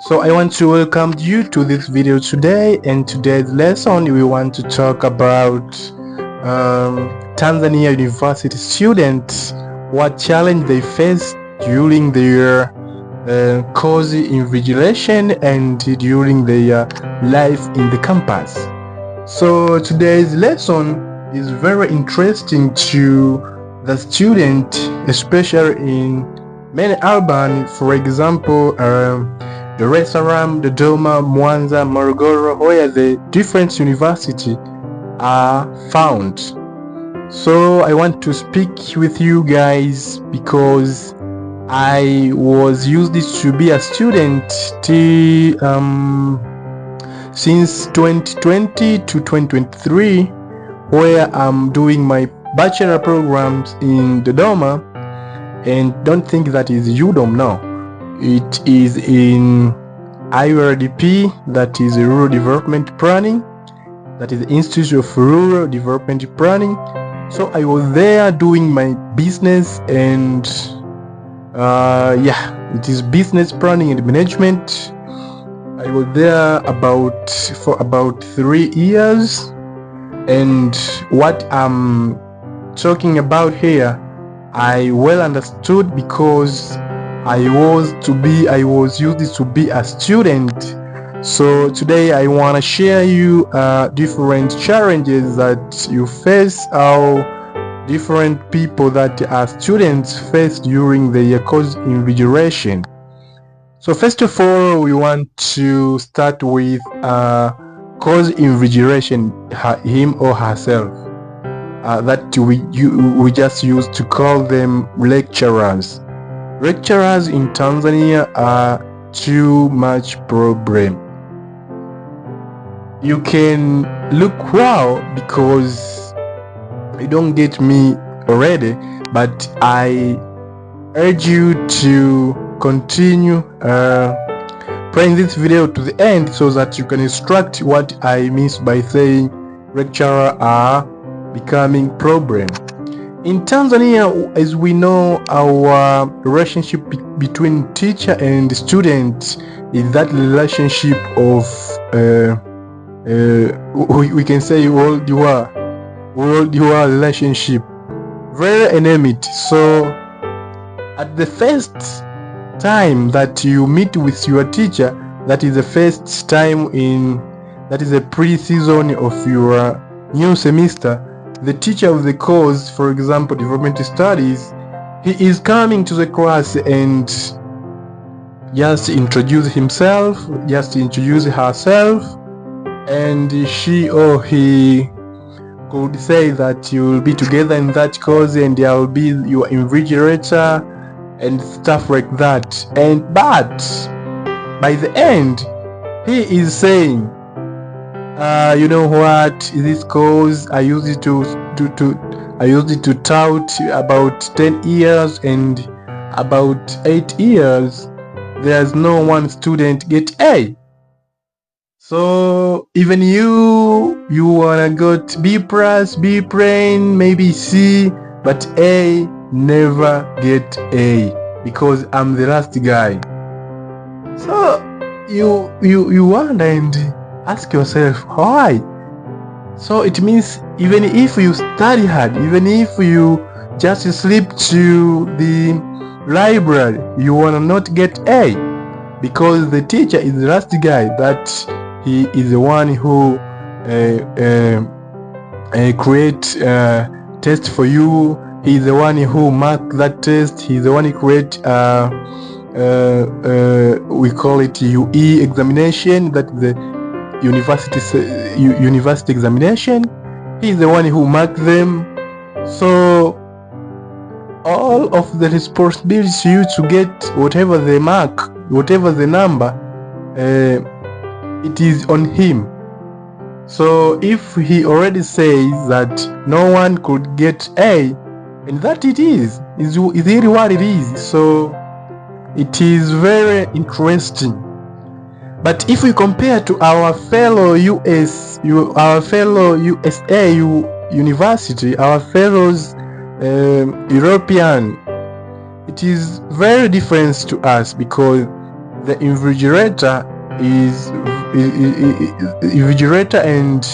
So I want to welcome you to this video today, and today's lesson we want to talk about Tanzania university students, what challenge they face during their course invigilation and during their life in the campus. So today's lesson is very interesting to the student, especially in many urban, for example, Dar es Salaam, Dodoma, Mwanza, Morogoro, where the different universities are found. So I want to speak with you guys because I was used to be a student since 2020 to 2023, where I'm doing my bachelor programs in Dodoma, and don't think that is UDOM now. It is in IRDP, that is Rural Development Planning, that is the Institute of Rural Development Planning. So I was there doing my business and it is business planning and management. I was there for about 3 years, and what I'm talking about here I well understood because I was used to be a student. So today I want to share you different challenges that you face, how different people that are students face during their course invigilation. So first of all, we want to start with course invigilation, him or herself. That we just used to call them lecturers. Lecturers in Tanzania are too much problem. You can look wow because you don't get me already, but I urge you to continue playing this video to the end so that you can instruct what I mean by saying lecturers are becoming problem. In Tanzania, as we know, our relationship between teacher and student is that relationship of we can say world war relationship, very enmity. So at the first time that you meet with your teacher, that is the first time that is a pre-season of your new semester, the teacher of the course, for example, development studies, he is coming to the class and just introduce himself, just introduce herself, and she or he could say that you will be together in that course and I will be your invigilator and stuff like that. But by the end, he is saying, you know what, this course I used it to tout about 10 years, and about 8 years there's no one student get A. So even you wanna get B+, B plain, maybe C, but A never get A because I'm the last guy. So you wonder and ask yourself why. So it means even if you study hard, even if you just sleep to the library, you wanna not get A because the teacher is the last guy, that he is the one who create test for you. He is the one who mark that test. He is the one who create we call it UE examination, that the university examination. He is the one who marked them. So all of the responsibility to you to get whatever they mark, whatever the number, it is on him. So if he already says that no one could get A, and that it is really what it is. So it is very interesting. But if we compare to our fellow USA university, our fellows European, it is very different to us because the invigilator and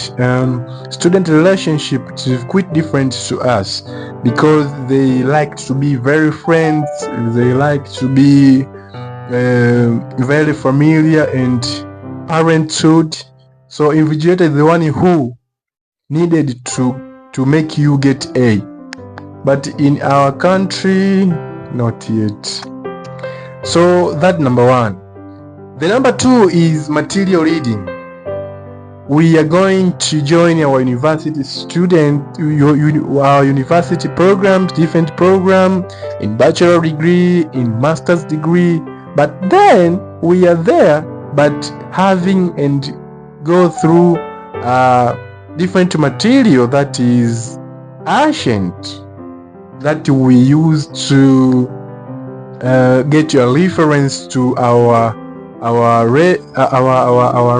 student relationship is quite different to us, because they like to be very friends, they like to be very familiar and parenthood. So invigilator is the one who needed to make you get A, but in our country, not yet. So that number one. The number two is material reading. We are going to join our university our university programs, different program, in bachelor degree, in master's degree, but then we are there, but having and go through different material that is ancient, that we use to get a reference to our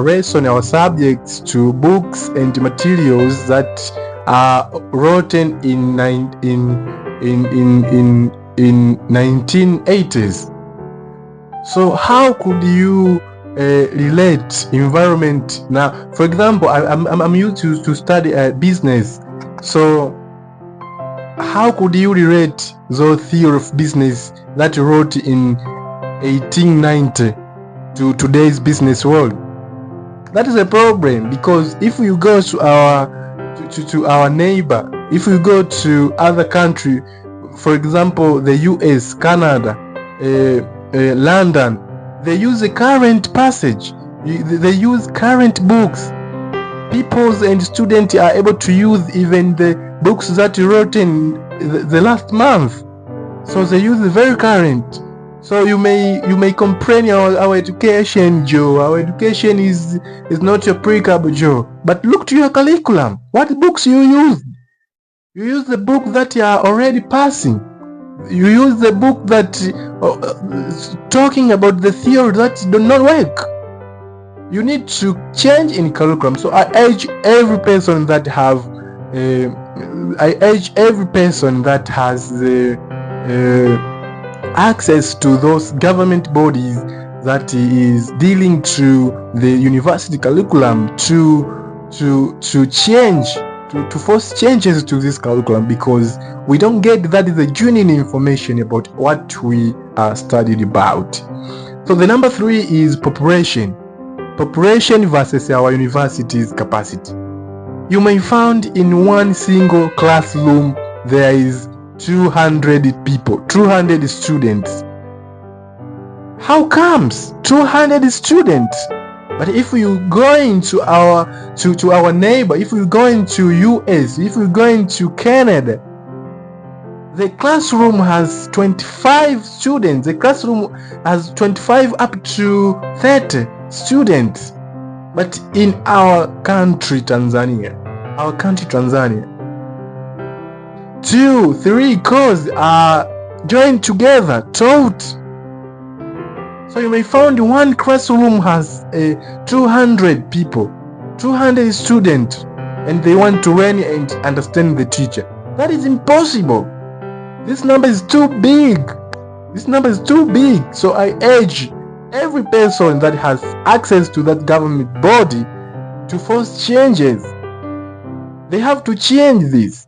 lesson, our subjects, to books and materials that are written in 1980s. So how could you relate environment now? For example, I'm used to study business. So how could you relate the theory of business that wrote in 1890 to today's business world? That is a problem, because if you go to our neighbor, if you go to other country, for example the US, Canada, London, they use the current passage, they use current books. People and students are able to use even the books that wrote in the last month. So they use the very current. So you may complain our education, Joe. Our education is not applicable, Joe. But look to your curriculum. What books you use? You use the book that you are already passing. You use the book that talking about the theory that do not work. You need to change in curriculum. So I urge every person that has access to those government bodies that is dealing to the university curriculum to change, to force changes to this curriculum, because we don't get that is the genuine information about what we are studied about. So the number three is population versus our university's capacity. You may find in one single classroom there is 200 people, 200 students. How comes 200 students? But if you go into our neighbor, if you go into US, if you go into Canada, the classroom has 25 students. The classroom has 25 up to 30 students. But in our country, Tanzania, 2-3 courses are joined together, taught. So you may find one classroom has 200 people, 200 students, and they want to learn and understand the teacher. That is impossible. This number is too big. So I urge every person that has access to that government body to force changes. They have to change this.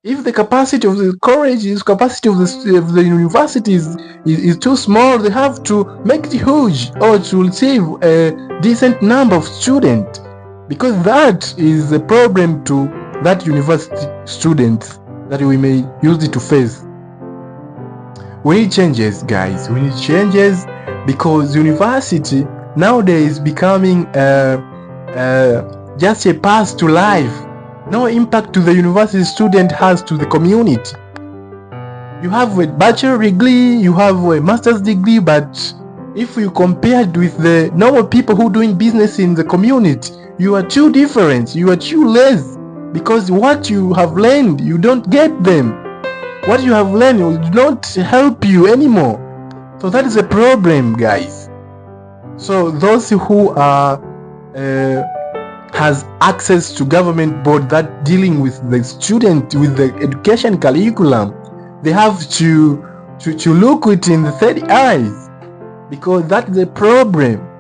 If the capacity of the colleges, capacity of the universities is too small, they have to make it huge, or to receive a decent number of students, because that is a problem to that university students that we may use it to face. We need changes, guys. We need changes, because university nowadays is becoming just a path to life. No impact to the university student has to the community. You have a bachelor degree, you have a master's degree, but if you compare it with the normal people who doing business in the community, you are too different, you are too less, because what you have learned, you don't get them. What you have learned will not help you anymore. So that is a problem, guys. So those who are has access to government board that dealing with the student, with the education curriculum, they have to look it in the third eyes, because that's the problem.